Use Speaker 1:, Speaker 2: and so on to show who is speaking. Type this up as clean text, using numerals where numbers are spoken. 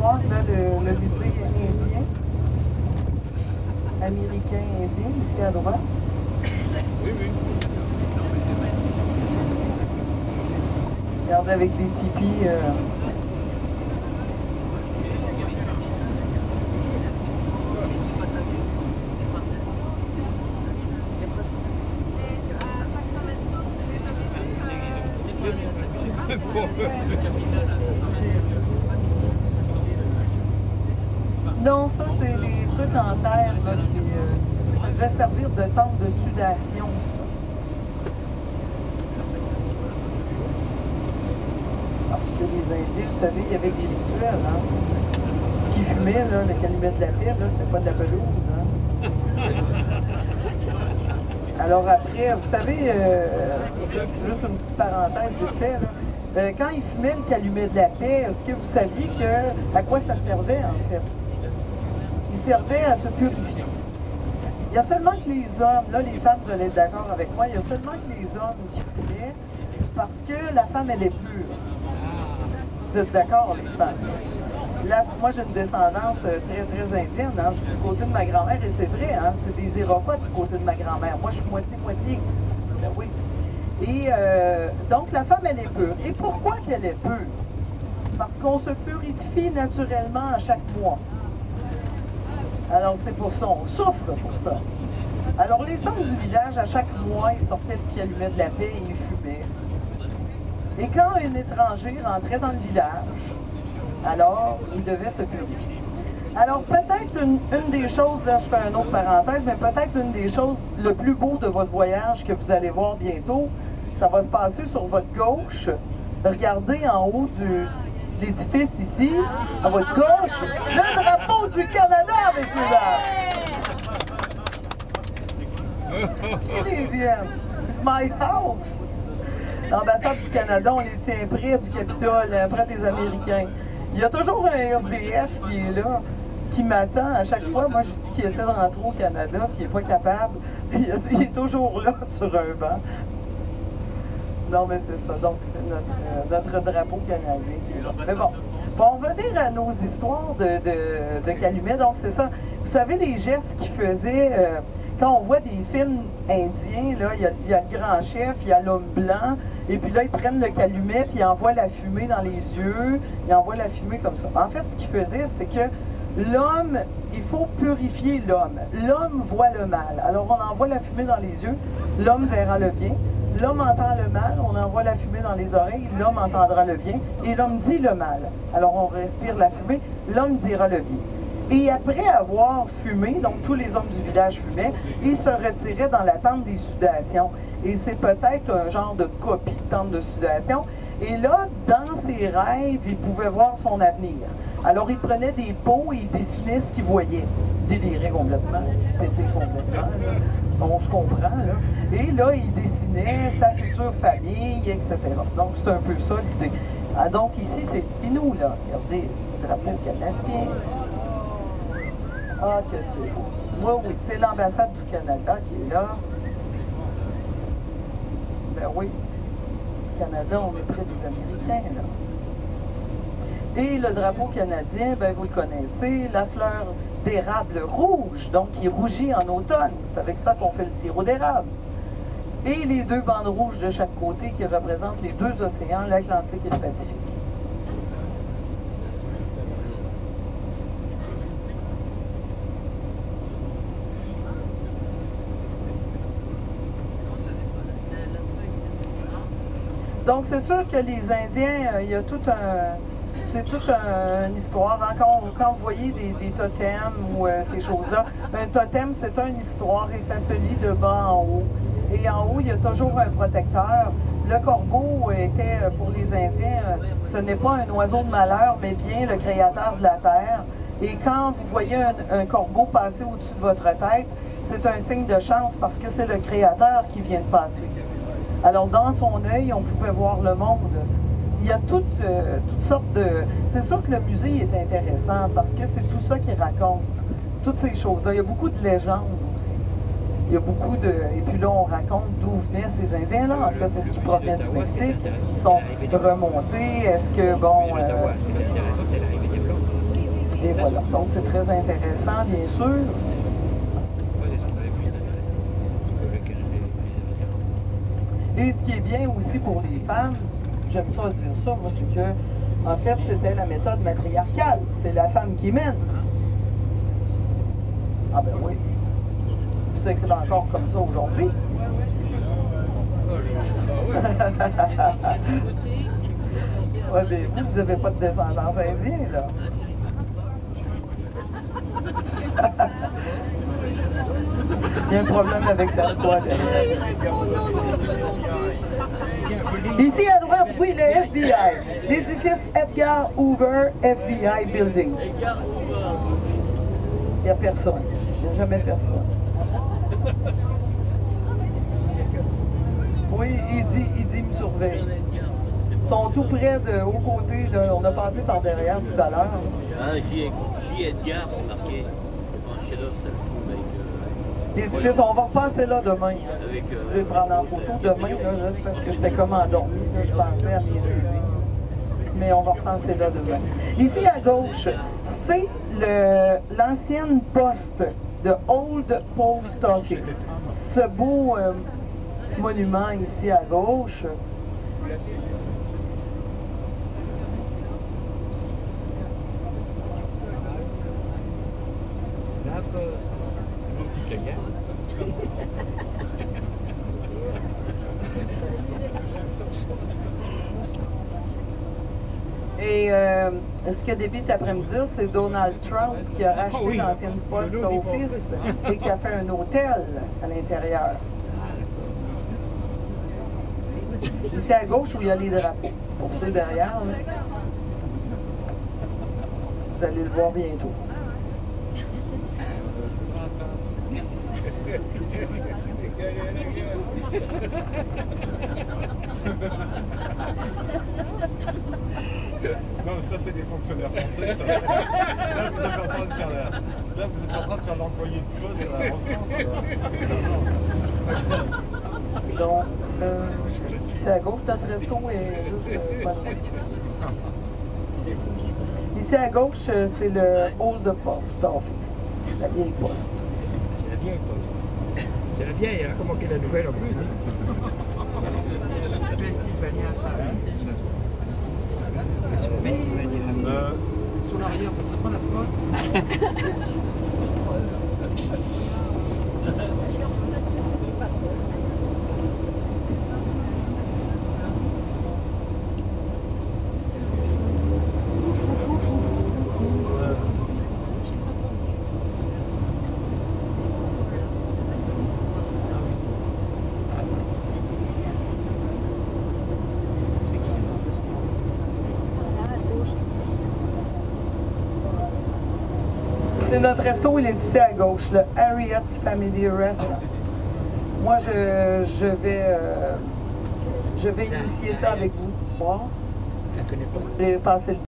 Speaker 1: Là, le musée indien, américain indien, ici à droite.
Speaker 2: Oui, oui.
Speaker 1: Regardez avec les tipis. Non, ça, c'est des trucs en terre là, qui devaient servir de tente de sudation. Ça. Parce que les Indiens, vous savez, il y avait des rituels. Hein? Ce qu'ils fumaient, là, le calumet de la pile, c'était pas de la pelouse. Hein? Alors après, vous savez, juste une petite parenthèse vite fait, là, quand ils fumaient le calumet de la paix, est-ce que vous saviez à quoi ça servait en fait? Il servait à se purifier. Il y a seulement que les hommes, là les femmes, vous allez être d'accord avec moi, il y a seulement que les hommes qui fumaient parce que la femme elle est pure. Vous êtes d'accord les femmes? Là, moi j'ai une descendance très indienne, hein, du côté de ma grand-mère et c'est vrai, hein, c'est des Iroquois du côté de ma grand-mère. Moi je suis moitié-moitié. Ben oui. Et donc la femme elle est pure. Et pourquoi qu'elle est pure? Parce qu'on se purifie naturellement à chaque mois. Alors c'est pour ça, on souffre pour ça. Alors les hommes du village, à chaque mois, ils sortaient le calumet de la paix et ils fumaient. Et quand un étranger rentrait dans le village, alors il devait se purifier. Alors peut-être une des choses, là je fais une autre parenthèse, mais peut-être l'une des choses le plus beau de votre voyage que vous allez voir bientôt, ça va se passer sur votre gauche. Regardez en haut l'édifice ici, à votre gauche, le drapeau du Canada, messieurs dames. Canadian, it's my house. L'ambassade du Canada, on les tient près du Capitole, près des Américains. Il y a toujours un SDF qui est là, qui m'attend à chaque fois. Moi, je dis qu'il essaie de rentrer au Canada, puis il n'est pas capable. Il est toujours là sur un banc. Non, mais c'est ça. Donc, c'est notre drapeau canadien qui est là. Mais bon, on va venir à nos histoires de calumet. Donc, c'est ça. Vous savez, les gestes qu'ils faisaient, quand on voit des films indiens, là, il y a le grand chef, il y a l'homme blanc, et puis là, ils prennent le calumet, puis ils envoient la fumée dans les yeux, ils envoient la fumée comme ça. En fait, ce qu'ils faisaient, c'est que l'homme, il faut purifier l'homme. L'homme voit le mal. Alors, on envoie la fumée dans les yeux, l'homme verra le bien. L'homme entend le mal, on envoie la fumée dans les oreilles, l'homme entendra le bien, et l'homme dit le mal. Alors on respire la fumée, l'homme dira le bien. Et après avoir fumé, donc tous les hommes du village fumaient, ils se retiraient dans la tente des sudations. Et c'est peut-être un genre de copie de tente de sudation. Et là, dans ses rêves, il pouvait voir son avenir. Alors il prenait des pots et il dessinait ce qu'il voyait. Délirait complètement, pété complètement, là. On se comprend, là. Et là, il dessinait sa future famille, etc. Donc, c'est un peu ça l'idée. Ah, donc, ici, c'est nous, là. Regardez, le drapeau canadien. Ah, que c'est beau. Oui, c'est l'ambassade du Canada qui est là. Ben oui, le Canada, on est près des Américains, là. Et le drapeau canadien, ben vous le connaissez, la fleur d'érable rouge, donc qui rougit en automne. C'est avec ça qu'on fait le sirop d'érable. Et les deux bandes rouges de chaque côté qui représentent les deux océans, l'Atlantique et le Pacifique. Donc c'est sûr que les Indiens, il y a tout un... C'est toute une histoire. Hein? Quand vous voyez des totems ou ces choses-là, un totem, c'est une histoire et ça se lit de bas en haut. Et en haut, il y a toujours un protecteur. Le corbeau était, pour les Indiens, ce n'est pas un oiseau de malheur, mais bien le créateur de la terre. Et quand vous voyez un corbeau passer au-dessus de votre tête, c'est un signe de chance parce que c'est le créateur qui vient de passer. Alors, dans son œil, on pouvait voir le monde. Il y a toutes sortes de... C'est sûr que le musée est intéressant parce que c'est tout ça qu'il raconte. Toutes ces choses-là. Il y a beaucoup de légendes aussi. Il y a beaucoup de... Et puis là, on raconte d'où venaient ces Indiens-là. En fait, est-ce qu'ils proviennent du Mexique? Est-ce qu'ils sont remontés? Est-ce que, bon...
Speaker 2: Ce qui est intéressant, c'est l'arrivée des Blancs.
Speaker 1: Voilà. Donc, c'est très intéressant, bien sûr.
Speaker 2: Moi, c'est ce qui m'avait plus intéressant que les Indiens.
Speaker 1: Et ce qui est bien aussi pour les femmes, j'aime ça dire ça, moi, c'est que, en fait, c'était la méthode matriarcale. C'est la femme qui mène. Ah ben oui. C'est encore comme ça aujourd'hui. Ouais, mais vous n'avez pas de descendance indienne, là. Il y a un problème avec la squad. Ici à droite, oui, le FBI. L'édifice Edgar Hoover FBI Building. Il n'y a personne. Il n'y a jamais personne. Oui, il dit me surveille. Ils sont tout près de, aux côtés, là, on a passé par derrière tout à l'heure.
Speaker 3: Ah, J. Edgar, c'est marqué. En chef-d'œuvre, ça le fout avec.
Speaker 1: L'édifice, on va repasser là demain.
Speaker 3: Avec,
Speaker 1: Je vais prendre en photo demain, là, c'est parce que j'étais comme endormi, là, je pensais à mes rêves. Mais on va repasser là demain. Ici à gauche, c'est l'ancienne poste de Old Post Office. Ce beau monument ici à gauche.
Speaker 2: La poste.
Speaker 1: Et ce que débute après-midi, c'est Donald Trump qui a racheté l'ancienne poste office et qui a fait un hôtel à l'intérieur. Ici à gauche où il y a les drapeaux. Pour ceux derrière, là, vous allez le voir bientôt.
Speaker 4: Non, ça c'est des fonctionnaires français. Ça. Là, vous êtes en train de faire là, vous êtes en train de faire l'employé de poste en France.
Speaker 1: Donc, c'est à gauche, notre resto est juste pas loin. Ici à gauche, c'est le Old Post Office, la vieille poste.
Speaker 2: C'est la vieille poste. C'est la vieille, elle a commencé la nouvelle en plus. Pennsylvania à Paris. Sur Pennsylvania.
Speaker 4: Sur l'arrière, ça serait pas la poste.
Speaker 1: C'est notre resto, il est ici à gauche, le Harriet's Family Restaurant. Moi, je vais initier ça avec vous. Bon.
Speaker 2: Je ne connais pas.
Speaker 1: Je vais passer le